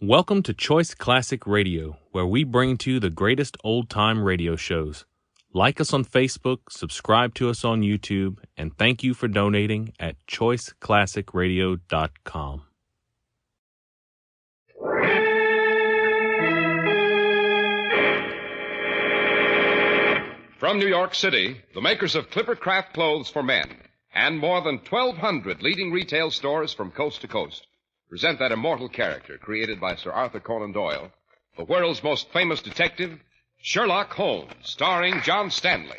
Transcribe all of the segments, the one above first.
Welcome to Choice Classic Radio, where we bring to you the greatest old-time radio shows. Like us on Facebook, subscribe to us on YouTube, and thank you for donating at choiceclassicradio.com. From New York City, the makers of Clipper Craft Clothes for Men and more than 1,200 leading retail stores from coast to coast present that immortal character created by Sir Arthur Conan Doyle, the world's most famous detective, Sherlock Holmes, starring John Stanley.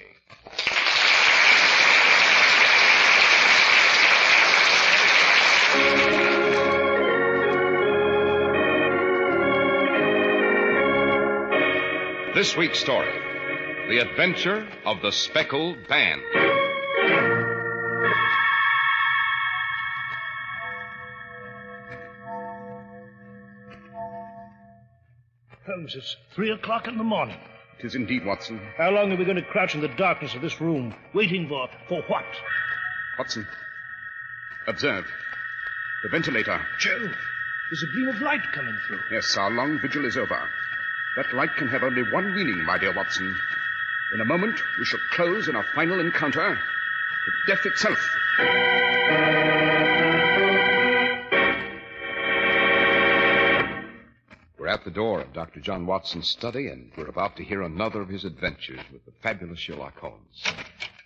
This week's story, The Adventure of the Speckled Band. Holmes, it's 3 o'clock in the morning. It is indeed, Watson. How long are we going to crouch in the darkness of this room, waiting for what? Watson, observe. The ventilator. Joe, there's a gleam of light coming through. Yes, our long vigil is over. That light can have only one meaning, my dear Watson. In a moment, we shall close in a final encounter with death itself. We're at the door of Dr. John Watson's study, and we're about to hear another of his adventures with the fabulous Sherlock Holmes.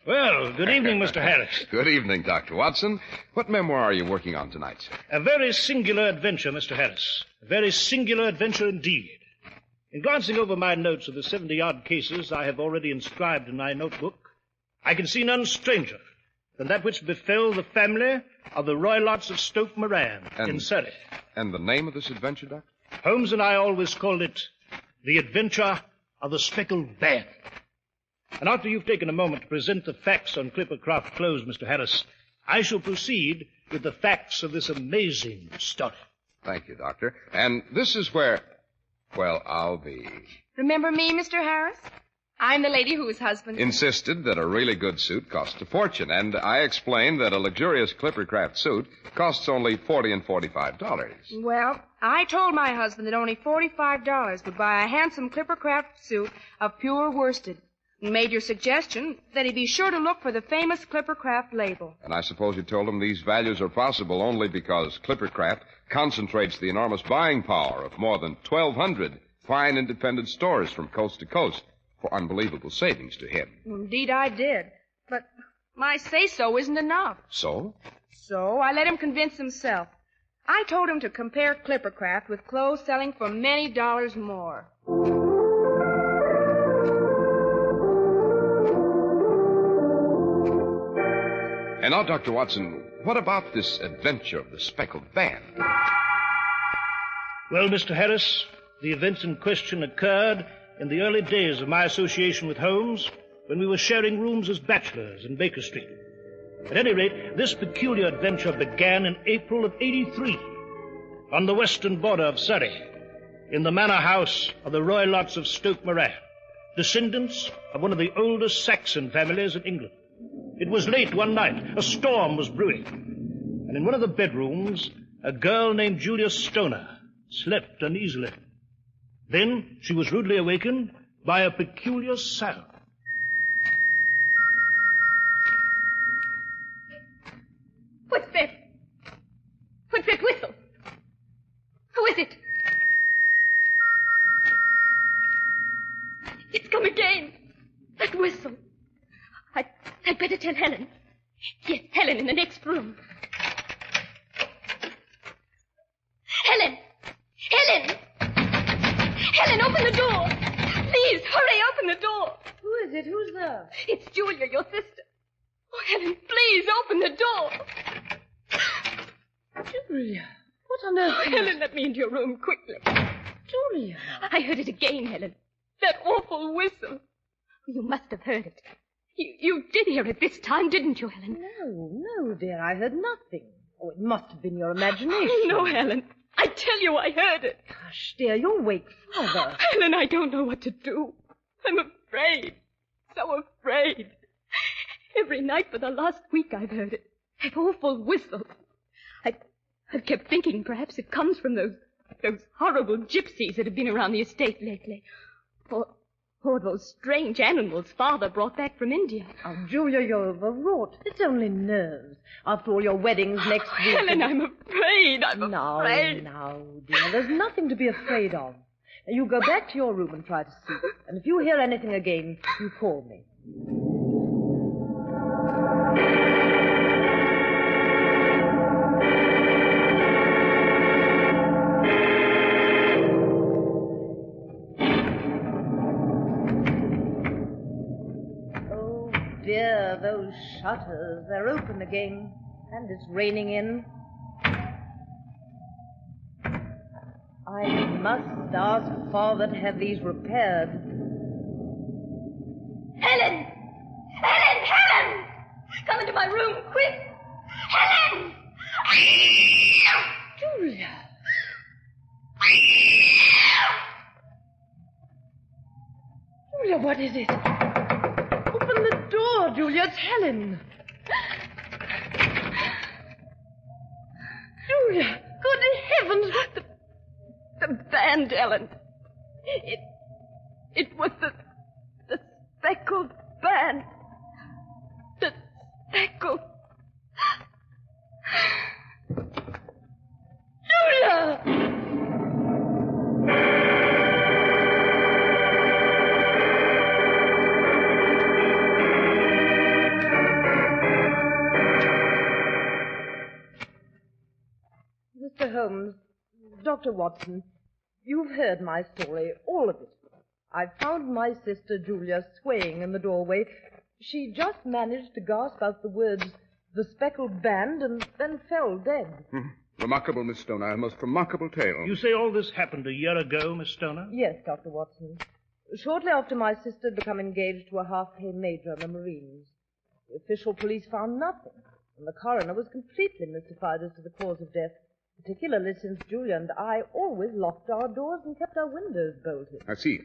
Well, good evening, Mr. Harris. Good evening, Dr. Watson. What memoir are you working on tonight? A very singular adventure, Mr. Harris. A very singular adventure indeed. In glancing over my notes of the 70-odd cases I have already inscribed in my notebook, I can see none stranger than that which befell the family of the Roylotts of Stoke Moran in Surrey. And the name of this adventure, Doctor? Holmes and I always called it The Adventure of the Speckled Band. And after you've taken a moment to present the facts on Clipper Craft Clothes, Mr. Harris, I shall proceed with the facts of this amazing story. Thank you, Doctor. And this is where, well, I'll be... Remember me, Mr. Harris? I'm the lady whose husband... insisted that a really good suit costs a fortune, and I explained that a luxurious Clippercraft suit costs only $40 and $45. Well, I told my husband that only $45 would buy a handsome Clippercraft suit of pure worsted, and made your suggestion that he be sure to look for the famous Clippercraft label. And I suppose you told him these values are possible only because Clippercraft concentrates the enormous buying power of more than 1,200 fine independent stores from coast to coast for unbelievable savings to him. Indeed, I did. But my say-so isn't enough. So? So I let him convince himself. I told him to compare Clippercraft with clothes selling for many dollars more. And now, Dr. Watson, what about this adventure of the Speckled Band? Well, Mr. Harris, the events in question occurred in the early days of my association with Holmes, when we were sharing rooms as bachelors in Baker Street. At any rate, this peculiar adventure began in April of '83, on the western border of Surrey, in the manor house of the Roylotts of Stoke Moran, descendants of one of the oldest Saxon families in England. It was late one night. A storm was brewing, and in one of the bedrooms, a girl named Julia Stoner slept uneasily. Then she was rudely awakened by a peculiar sound. What's that? What's that whistle? Who is it? It's come again. That whistle. I'd better tell Helen. Yes, Helen in the next room. Helen! Helen! Helen, open the door! Please, hurry, open the door! Who is it? Who's there? It's Julia, your sister. Oh, Helen, please, open the door! Julia, what on earth? Oh, Helen, let me into your room quickly. Julia. I heard it again, Helen. That awful whistle. You must have heard it. You did hear it this time, didn't you, Helen? No, dear, I heard nothing. Oh, it must have been your imagination. Oh, no, Helen. I tell you I heard it. Hush, dear, you'll wake Father. Helen, I don't know what to do. I'm afraid. So afraid. Every night for the last week I've heard it. That awful whistle. I've kept thinking perhaps it comes from those Those horrible gypsies that have been around the estate lately. Or those strange animals Father brought back from India. Oh, Julia, you're overwrought. It's only nerves. After all, your wedding's next week. Helen, I'm afraid. I'm afraid. Now, dear, there's nothing to be afraid of. Now, you go back to your room and try to sleep. And if you hear anything again, you call me. Dear, those shutters, they're open again, and it's raining in. I must ask Father to have these repaired. Helen! Helen! Helen! Come into my room, quick! Helen! Julia! Julia, what is it? Open the door, Julia. It's Helen. Julia, good heavens, what The band, Helen. It was the Speckled band. The Speckled. Julia! Mr. Holmes, Dr. Watson, you've heard my story, all of it. I found my sister Julia swaying in the doorway. She just managed to gasp out the words, "the Speckled band," and then fell dead. Remarkable, Miss Stoner. A most remarkable tale. You say all this happened a year ago, Miss Stoner? Yes, Dr. Watson. Shortly after my sister had become engaged to a half-pay major in the Marines. The official police found nothing, and the coroner was completely mystified as to the cause of death, particularly since Julia and I always locked our doors and kept our windows bolted. I see.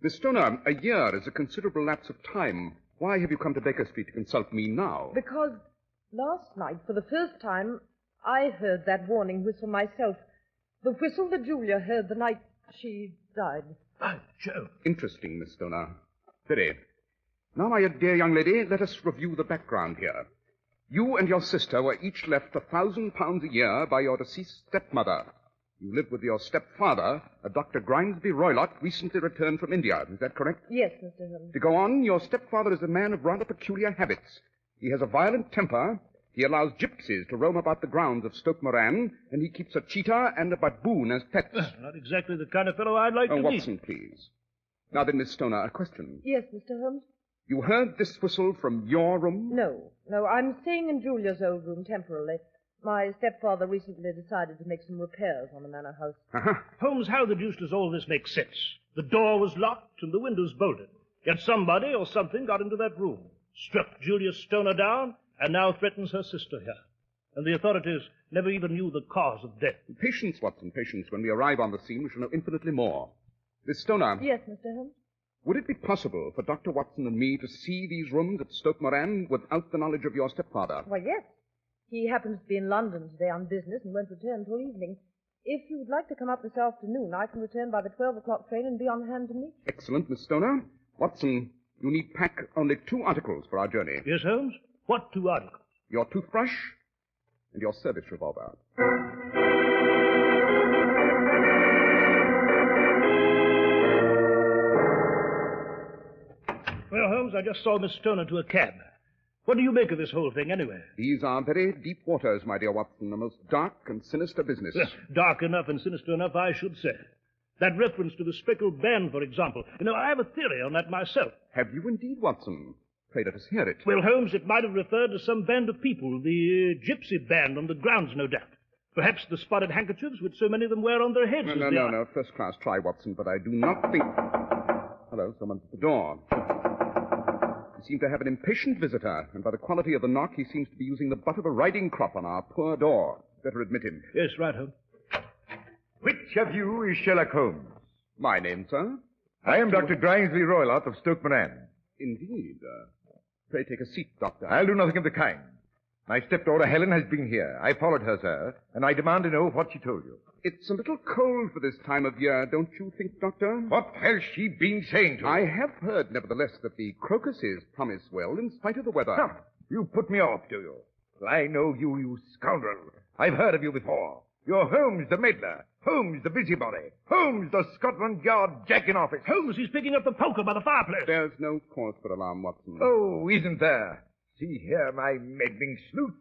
Miss Stoner, a year is a considerable lapse of time. Why have you come to Baker Street to consult me now? Because last night, for the first time, I heard that warning whistle myself. The whistle that Julia heard the night she died. By Jove. Interesting, Miss Stoner. Very. Now, my dear young lady, let us review the background here. You and your sister were each left £1,000 a year by your deceased stepmother. You lived with your stepfather, a Dr. Grimesby Roylott, recently returned from India. Is that correct? Yes, Mr. Holmes. To go on, your stepfather is a man of rather peculiar habits. He has a violent temper. He allows gypsies to roam about the grounds of Stoke Moran, and he keeps a cheetah and a baboon as pets. Not exactly the kind of fellow I'd like to meet. Watson, please. Now then, Miss Stoner, a question. Yes, Mr. Holmes? You heard this whistle from your room? No, I'm staying in Julia's old room temporarily. My stepfather recently decided to make some repairs on the manor house. Uh-huh. Holmes, how the deuce does all this make sense? The door was locked and the windows bolted. Yet somebody or something got into that room, struck Julia Stoner down, and now threatens her sister here. And the authorities never even knew the cause of death. Patience, Watson, patience. When we arrive on the scene, we shall know infinitely more. Miss Stoner. Yes, Mr. Holmes? Would it be possible for Dr. Watson and me to see these rooms at Stoke Moran without the knowledge of your stepfather? Why, yes. He happens to be in London today on business and won't return till evening. If you would like to come up this afternoon, I can return by the 12 o'clock train and be on hand to meet you. Excellent, Miss Stoner. Watson, you need pack only 2 articles for our journey. Yes, Holmes? What 2 articles? Your toothbrush and your service revolver. Well, Holmes, I just saw Miss Stoner to a cab. What do you make of this whole thing, anyway? These are very deep waters, my dear Watson, a most dark and sinister business. Dark enough and sinister enough, I should say. That reference to the Speckled band, for example. You know, I have a theory on that myself. Have you indeed, Watson? Pray let us hear it. Well, Holmes, it might have referred to some band of people, the gypsy band on the grounds, no doubt. Perhaps the spotted handkerchiefs which so many of them wear on their heads. No. First class try, Watson, but I do not think... Hello, someone's at the door. We seem to have an impatient visitor, and by the quality of the knock, he seems to be using the butt of a riding crop on our poor door. Better admit him. Yes, right, Holmes. Which of you is Sherlock Holmes? My name, sir? I am Dr. Grimesby Roylott of Stoke Moran. Indeed. Pray take a seat, Doctor. I'll do nothing of the kind. My stepdaughter Helen has been here. I followed her, sir, and I demand to know what she told you. It's a little cold for this time of year, don't you think, Doctor? What has she been saying to you? I have heard, nevertheless, that the crocuses promise well in spite of the weather. Huh. You put me off, do you? Well, I know you, you scoundrel. I've heard of you before. You're Holmes the meddler. Holmes the busybody. Holmes the Scotland Yard jack-in-office. Holmes, he's picking up the poker by the fireplace. There's no cause for alarm, Watson. Oh, isn't there? See here, my meddling sleuth.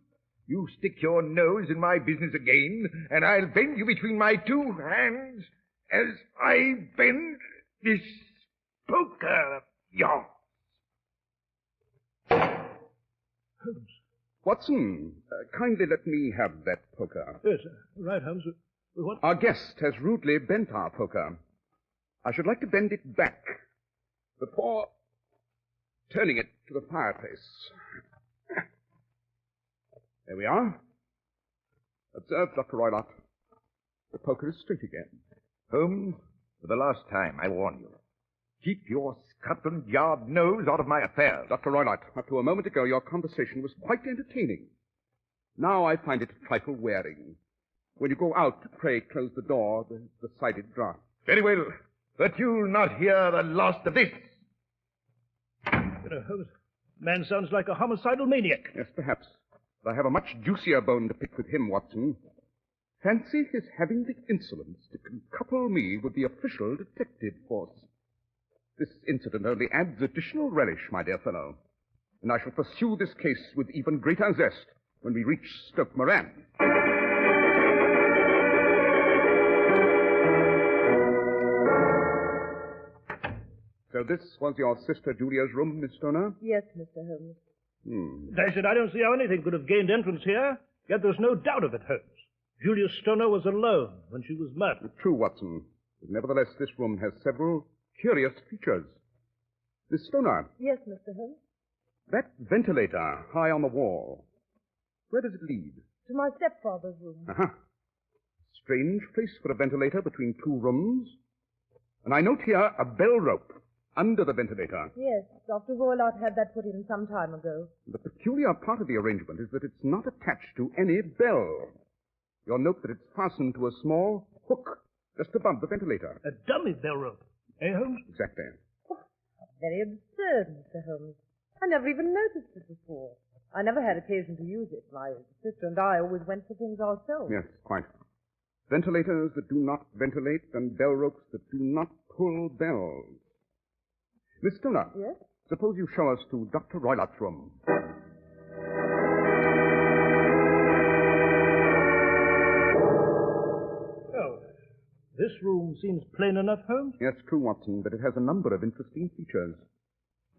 You stick your nose in my business again, and I'll bend you between my two hands as I bend this poker of yours. Holmes. Watson, kindly let me have that poker. Yes, right, Holmes. What? Our guest has rudely bent our poker. I should like to bend it back before turning it to the fireplace. There we are. Observe, Dr. Roylott. The poker is straight again. Holmes, for the last time, I warn you. Keep your Scotland Yard nose out of my affairs. Dr. Roylott, up to a moment ago, your conversation was quite entertaining. Now I find it a trifle wearing. When you go out, pray close the door, the decided draught. Very well, but you'll not hear the last of this. Holmes, man sounds like a homicidal maniac. Yes, perhaps. But I have a much juicier bone to pick with him, Watson. Fancy his having the insolence to couple me with the official detective force. This incident only adds additional relish, my dear fellow. And I shall pursue this case with even greater zest when we reach Stoke Moran. So this was your sister Julia's room, Miss Stoner? Yes, Mr. Holmes. I said I don't see how anything could have gained entrance here, yet there's no doubt of it, Holmes. Julia Stoner was alone when she was murdered. True, Watson. But nevertheless, this room has several curious features. Miss Stoner. Yes, Mr. Holmes. That ventilator high on the wall, where does it lead? To my stepfather's room. Uh-huh. Strange place for a ventilator between two rooms. And I note here a bell rope under the ventilator. Yes, Dr. Roylott had that put in some time ago. The peculiar part of the arrangement is that it's not attached to any bell. You'll note that it's fastened to a small hook just above the ventilator. A dummy bell rope. Eh, Holmes? Exactly. Very absurd, Mr. Holmes. I never even noticed it before. I never had occasion to use it. My sister and I always went for things ourselves. Yes, quite. Ventilators that do not ventilate and bell ropes that do not pull bells. Miss Stoner. Yes? Suppose you show us to Dr. Roylott's room. Oh, this room seems plain enough, Holmes. Yes, true, Watson, but it has a number of interesting features.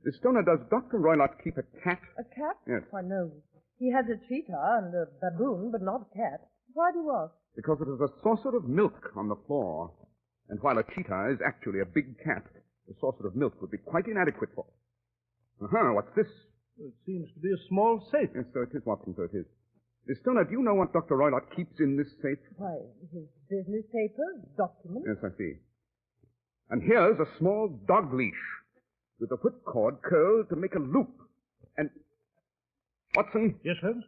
Miss Stoner, does Dr. Roylott keep a cat? A cat? Yes. Why, no. He has a cheetah and a baboon, but not a cat. Why do you ask? Because it is a saucer of milk on the floor. And while a cheetah is actually a big cat, the saucer of milk would be quite inadequate for... what's this? It seems to be a small safe. Yes, so it is, Watson, so it is. Miss Stoner, do you know what Dr. Roylott keeps in this safe? Why, his business papers, documents. Yes, I see. And here's a small dog leash with a whipcord curled to make a loop. And... Watson? Yes, Holmes?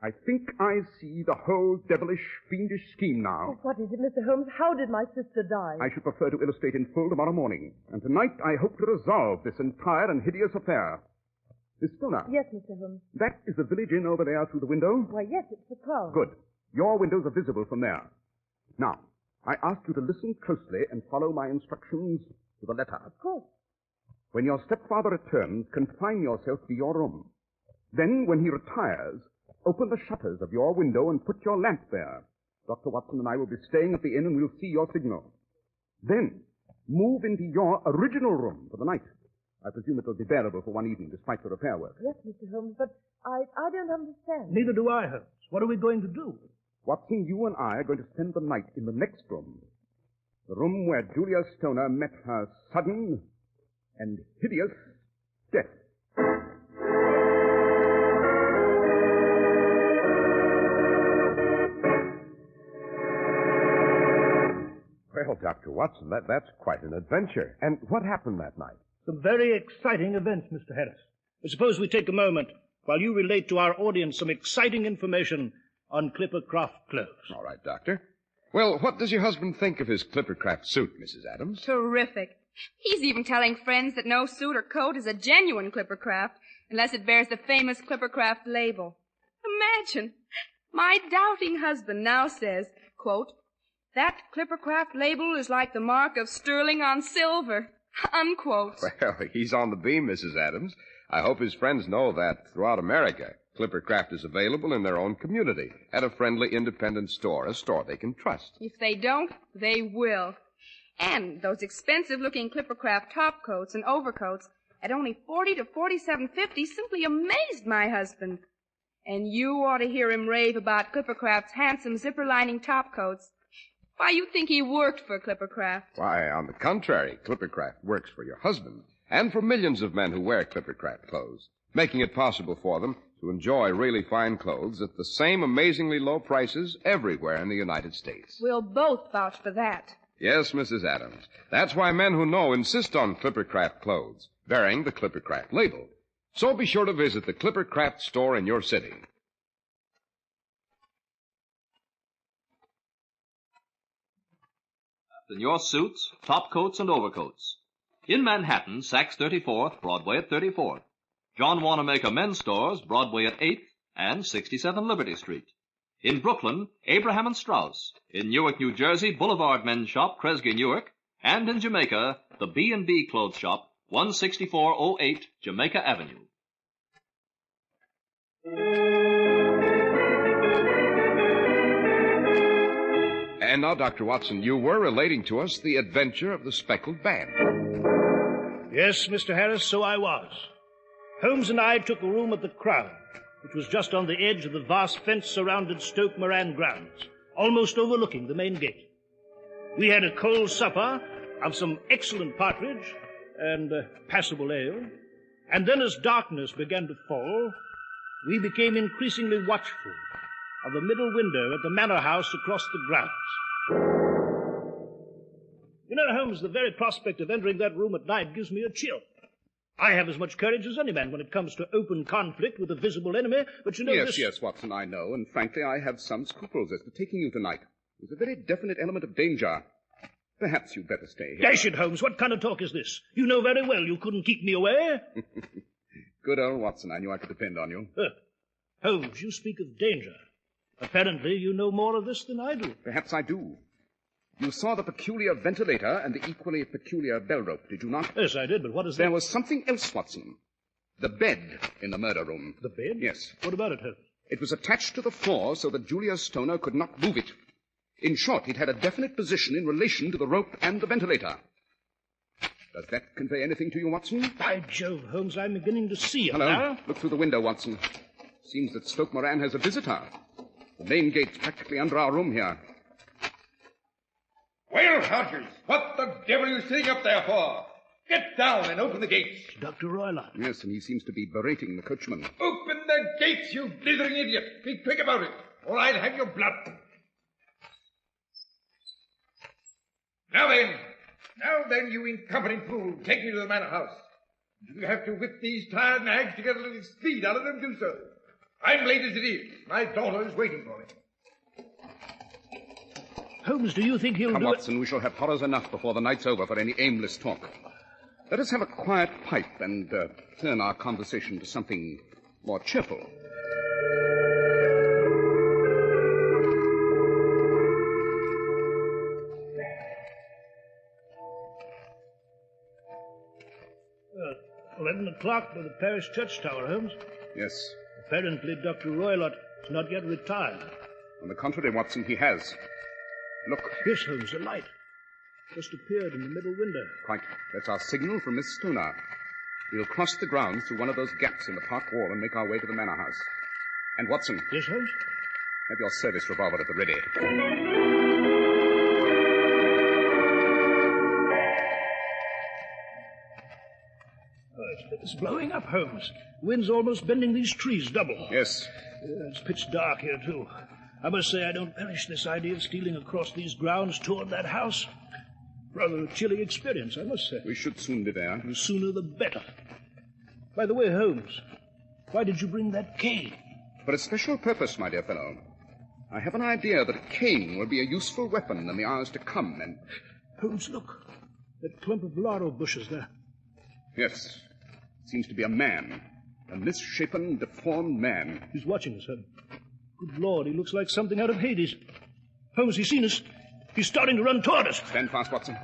I think I see the whole devilish, fiendish scheme now. Oh, what is it, Mr. Holmes? How did my sister die? I should prefer to illustrate in full tomorrow morning. And tonight I hope to resolve this entire and hideous affair. Miss Stoner. Yes, Mr. Holmes. That is the village inn over there through the window? Why, yes, it's the town. Good. Your windows are visible from there. Now, I ask you to listen closely and follow my instructions to the letter. Of course. When your stepfather returns, confine yourself to your room. Then, when he retires, open the shutters of your window and put your lamp there. Dr. Watson and I will be staying at the inn and we'll see your signal. Then, move into your original room for the night. I presume it will be bearable for one evening despite the repair work. Yes, Mr. Holmes, but I don't understand. Neither do I, Holmes. What are we going to do? Watson, you and I are going to spend the night in the next room. The room where Julia Stoner met her sudden and hideous death. Well, Dr. Watson, that's quite an adventure. And what happened that night? Some very exciting events, Mr. Harris. Suppose we take a moment. while you relate to our audience some exciting information on Clippercraft clothes. All right, Doctor. Well, what does your husband think of his Clippercraft suit, Mrs. Adams? Terrific. He's even telling friends that no suit or coat is a genuine Clippercraft unless it bears the famous Clippercraft label. Imagine. My doubting husband now says, quote, "That Clippercraft label is like the mark of sterling on silver," unquote. Well, he's on the beam, Mrs. Adams. I hope his friends know that throughout America, Clippercraft is available in their own community at a friendly independent store, a store they can trust. If they don't, they will. And those expensive-looking Clippercraft top coats and overcoats at only $40 to $47.50 simply amazed my husband. And you ought to hear him rave about Clippercraft's handsome zipper-lining top coats. Why, you'd think he worked for Clippercraft. Why, on the contrary, Clippercraft works for your husband and for millions of men who wear Clippercraft clothes, making it possible for them to enjoy really fine clothes at the same amazingly low prices everywhere in the United States. We'll both vouch for that. Yes, Mrs. Adams. That's why men who know insist on Clippercraft clothes, bearing the Clippercraft label. So be sure to visit the Clippercraft store in your city. In your suits, top coats, and overcoats. In Manhattan, Saks 34th, Broadway at 34th. John Wanamaker Men's Stores, Broadway at 8th and 67 Liberty Street. In Brooklyn, Abraham & Straus. In Newark, New Jersey, Boulevard Men's Shop, Kresge Newark. And in Jamaica, the B&B Clothes Shop, 16408 Jamaica Avenue. And now, Dr. Watson, you were relating to us the adventure of the Speckled Band. Yes, Mr. Harris, so I was. Holmes and I took a room at the Crown, which was just on the edge of the vast fence-surrounded Stoke Moran grounds, almost overlooking the main gate. We had a cold supper of some excellent partridge and passable ale, and then as darkness began to fall, we became increasingly watchful of the middle window at the manor house across the grounds. You know, Holmes, the very prospect of entering that room at night gives me a chill. I have as much courage as any man when it comes to open conflict with a visible enemy, but you know Yes, Watson, I know, and frankly, I have some scruples as to taking you tonight. There's a very definite element of danger. Perhaps you'd better stay here. Dash it, Holmes, what kind of talk is this? You know very well you couldn't keep me away. Good old Watson, I knew I could depend on you. Holmes, you speak of danger. Apparently, you know more of this than I do. Perhaps I do. You saw the peculiar ventilator and the equally peculiar bell rope, did you not? Yes, I did, but what is that? There was something else, Watson. The bed in the murder room. The bed? Yes. What about it, Holmes? It was attached to the floor so that Julia Stoner could not move it. In short, it had a definite position in relation to the rope and the ventilator. Does that convey anything to you, Watson? By Jove, Holmes, I'm beginning to see it Hello. now. Look through the window, Watson. Seems that Stoke Moran has a visitor. The main gate's practically under our room here. Well, Hodges, what the devil are you sitting up there for? Get down and open the gates. Dr. Roylott. Yes, and he seems to be berating the coachman. Open the gates, you blithering idiot. Be quick about it, or I'll have your blood. Now then, you incompetent fool, take me to the manor house. If you have to whip these tired nags to get a little speed out of them, do so. I'm late as it is. My daughter is waiting for me. Holmes, do you think he'll Come, do Watson, we shall have horrors enough before the night's over for any aimless talk. Let us have a quiet pipe and turn our conversation to something more cheerful. it? 11 o'clock by the parish church tower, Holmes. Yes. Apparently, Dr. Roylott is not yet retired. On the contrary, Watson, he has. Look. Yes, Holmes, a light. Just appeared in the middle window. Quite. That's our signal from Miss Stoner. We'll cross the grounds through one of those gaps in the park wall and make our way to the manor house. And, Watson. Yes, Holmes? Have your service revolver at the ready. It's blowing up, Holmes. The wind's almost bending these trees double. Yes. It's pitch dark here, too. I must say I don't relish this idea of stealing across these grounds toward that house. Rather a chilly experience, I must say. We should soon be there. The sooner the better. By the way, Holmes, Why did you bring that cane? For a special purpose, my dear fellow. I have an idea that a cane will be a useful weapon in the hours to come, and... Holmes, look. That clump of laurel bushes there. Yes. Seems to be a man. A misshapen, deformed man. He's watching us, Holmes. Good Lord, he looks like something out of Hades. Holmes, he's seen us. He's starting to run toward us. Stand fast, Watson.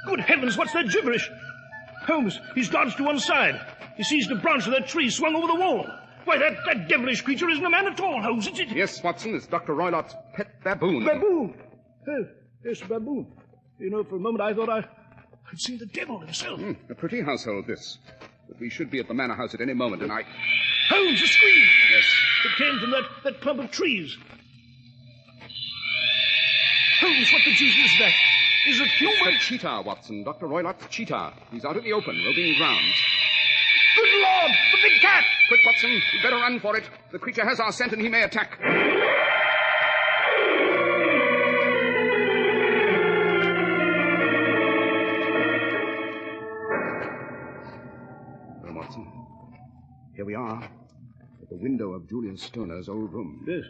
Good heavens, what's that gibberish? Holmes, he's dodged to one side. He seized a branch of that tree swung over the wall. Why, that devilish creature isn't a man at all, Holmes. It's... Yes, Watson, it's Dr. Roylott's pet baboon. Baboon? Oh, yes, baboon. You know, for a moment I thought I'd seen the devil himself. A pretty household, this. But we should be at the manor house at any moment, and I... Holmes, a scream! Yes. It came from that clump of trees. Holmes, what the deuce is that? Is it human? It's a cheetah, Watson. Dr. Roylott's cheetah. He's out in the open, roving grounds. Good Lord! The big cat! Quick, Watson. You'd better run for it. The creature has our scent and he may attack. Well, Watson, here we are at the window of Julius Stoner's old room. Yes,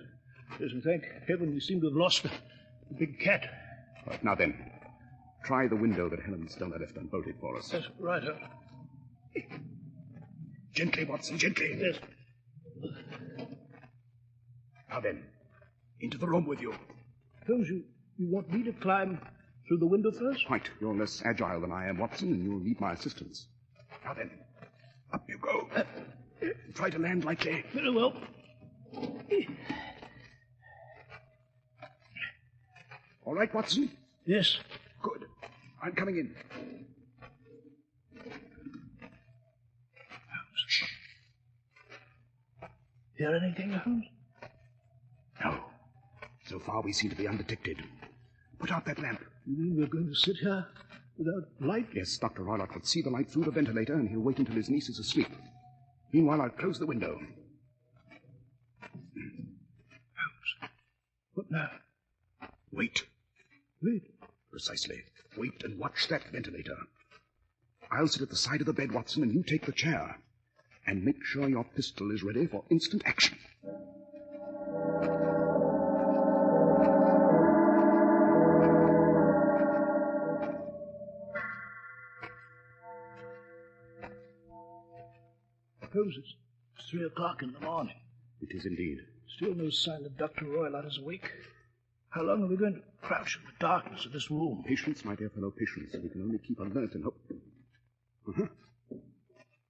and thank heaven we seem to have lost the big cat. Right, now then, try the window that Helen Stoner left unbolted for us. Yes, right. Gently, Watson, gently. Yes. Now then, into the room with you. Holmes, you want me to climb through the window first? Quite. You're less agile than I am, Watson, and you'll need my assistance. Now then, up you go. Try to land lightly. Very well. All right, Watson? Yes. Good. I'm coming in. Hear anything, Holmes? No. So far we seem to be undetected. Put out that lamp. You mean we're going to sit here without light? Yes, Dr. Roylott will see the light through the ventilator, and he'll wait until his niece is asleep. Meanwhile, I'll close the window. Holmes. What now? Wait. Wait. Precisely. Wait and watch that ventilator. I'll sit at the side of the bed, Watson, and you take the chair. And make sure your pistol is ready for instant action. Holmes, it's 3 o'clock in the morning. It is indeed. Still no sign that Dr. Roylott is awake. How long are we going to crouch in the darkness of this room? Patience, my dear fellow, patience. We can only keep alert and hope. Uh-huh.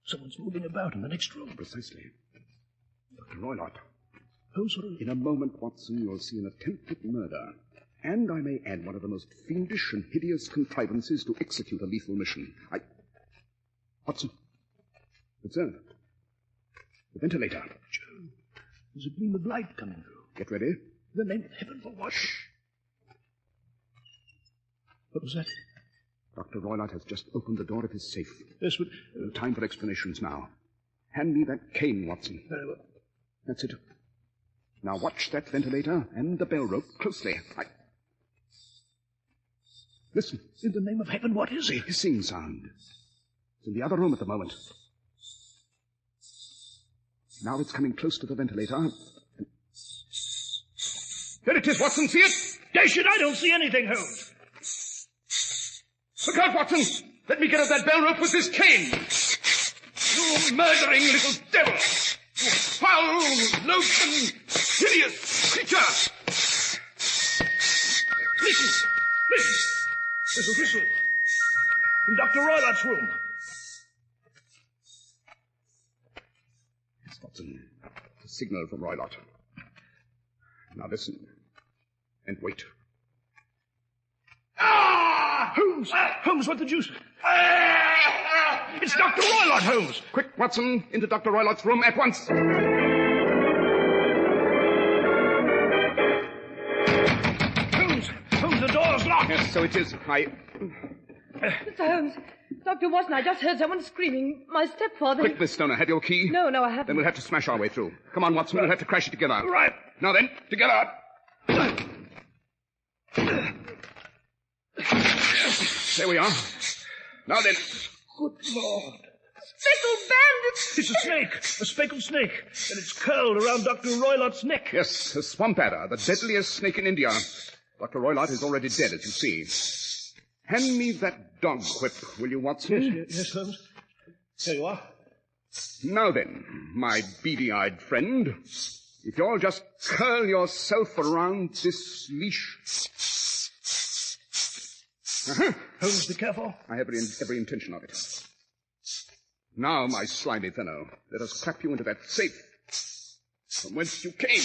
Someone's moving about in the next room. Precisely. Dr. Roylott. Holmes, what are you... In a moment, Watson, you'll see an attempted murder. And I may add one of the most fiendish and hideous contrivances to execute a lethal mission. Watson. Observe. The ventilator. Joe, there's a gleam of light coming through. Get ready. The name of heaven for what? Shh. What was that? Dr. Roylott has just opened the door of his safe. Yes, but... No time for explanations now. Hand me that cane, Watson. Very well. That's it. Now watch that ventilator and the bell rope closely. Listen. In the name of heaven, what is it? A hissing sound. It's in the other room at the moment. Now it's coming close to the ventilator. There it is, Watson. See it? Dash it, I don't see anything, Holmes. Look out, Watson. Let me get at that bell rope with this cane. You murdering little devil. You foul, loathsome, hideous creature. Listen. There's a whistle. In Dr. Roylott's room. It's Watson. It's a signal from Roylott. Now listen. And wait. Ah! Holmes, what the deuce? It's Dr. Roylott, Holmes! Quick, Watson, into Dr. Roylott's room at once. Holmes, the door's locked. Yes, so it is. Mr. Holmes, Dr. Watson, I just heard someone screaming. My stepfather... Quick, Miss Stoner, have your key? No, I haven't. Then we'll have to smash our way through. Come on, Watson, we'll have to crash it together. Right. Now then, together. There we are. Now then. Good Lord. Speckled bandit! It's a snake, a speckled snake, and it's curled around Dr. Roylott's neck. Yes, a swamp adder, the deadliest snake in India. Dr. Roylott is already dead, as you see. Hand me that dog whip, will you, Watson? Yes, Holmes. Here you are. Now then, my beady-eyed friend, if you'll just curl yourself around this leash. Uh-huh. Holmes, be careful. I have every intention of it. Now, my slimy fellow, let us clap you into that safe from whence you came.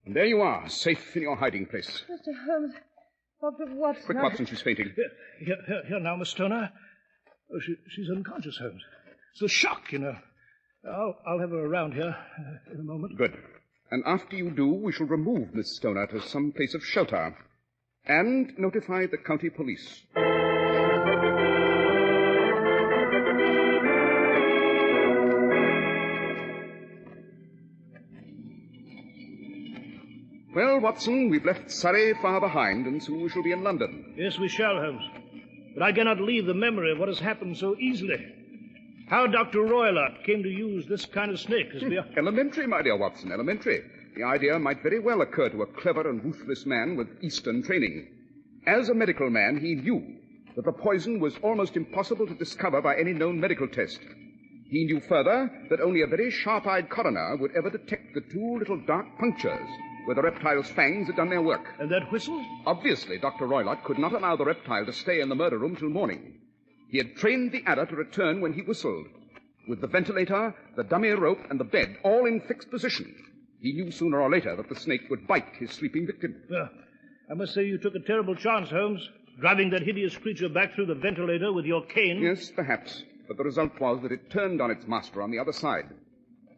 And there you are, safe in your hiding place. Mr. Holmes, Dr. Watson... Quick, Watson, she's fainting. Here now, Miss Stoner. Oh, she's unconscious, Holmes. It's a shock, you know. I'll have her around here in a moment. Good. And after you do, we shall remove Miss Stoner to some place of shelter and notify the county police. Well, Watson, we've left Surrey far behind, and soon we shall be in London. Yes, we shall, Holmes. But I cannot leave the memory of what has happened so easily. How Dr. Roylott came to use this kind of snake is beyond... Elementary, my dear Watson, elementary. The idea might very well occur to a clever and ruthless man with Eastern training. As a medical man, he knew that the poison was almost impossible to discover by any known medical test. He knew further that only a very sharp-eyed coroner would ever detect the two little dark punctures where the reptile's fangs had done their work. And that whistle? Obviously, Dr. Roylott could not allow the reptile to stay in the murder room till morning. He had trained the adder to return when he whistled, with the ventilator, the dummy rope, and the bed all in fixed position. He knew sooner or later that the snake would bite his sleeping victim. I must say you took a terrible chance, Holmes, driving that hideous creature back through the ventilator with your cane. Yes, perhaps. But the result was that it turned on its master on the other side.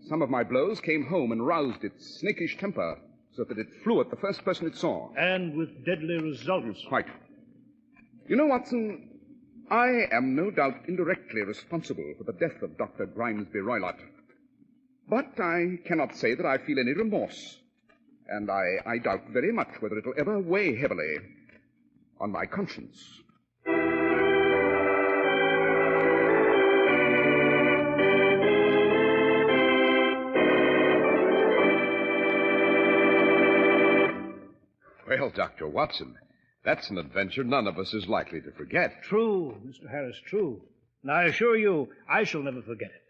Some of my blows came home and roused its snakish temper, so that it flew at the first person it saw. And with deadly results. Quite. You know, Watson, I am no doubt indirectly responsible for the death of Dr. Grimesby Roylott. But I cannot say that I feel any remorse. And I doubt very much whether it'll ever weigh heavily on my conscience. Well, Dr. Watson, that's an adventure none of us is likely to forget. True, Mr. Harris, true. And I assure you, I shall never forget it.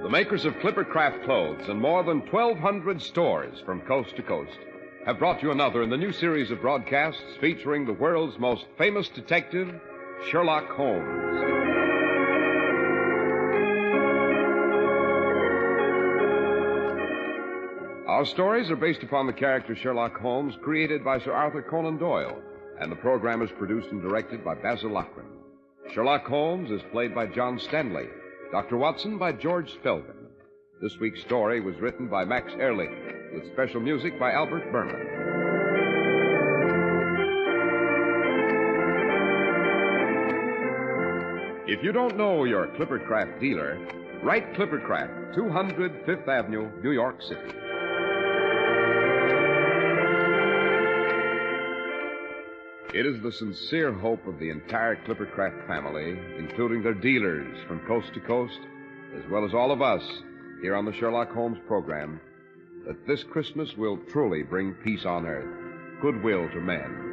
The makers of Clippercraft clothes and more than 1,200 stores from coast to coast have brought you another in the new series of broadcasts featuring the world's most famous detective, Sherlock Holmes. Our stories are based upon the character Sherlock Holmes, created by Sir Arthur Conan Doyle, and the program is produced and directed by Basil Loughlin. Sherlock Holmes is played by John Stanley, Dr. Watson by George Spelvin. This week's story was written by Max Ehrlich, with special music by Albert Berman. If you don't know your Clippercraft dealer, write Clippercraft, 200 Fifth Avenue, New York City. It is the sincere hope of the entire Clippercraft family, including their dealers from coast to coast, as well as all of us here on the Sherlock Holmes program, that this Christmas will truly bring peace on earth, goodwill to men.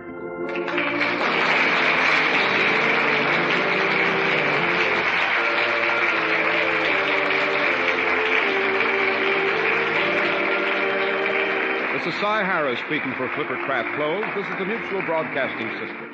This is Cy Harris speaking for Clippercraft Clothes. This is the Mutual Broadcasting System.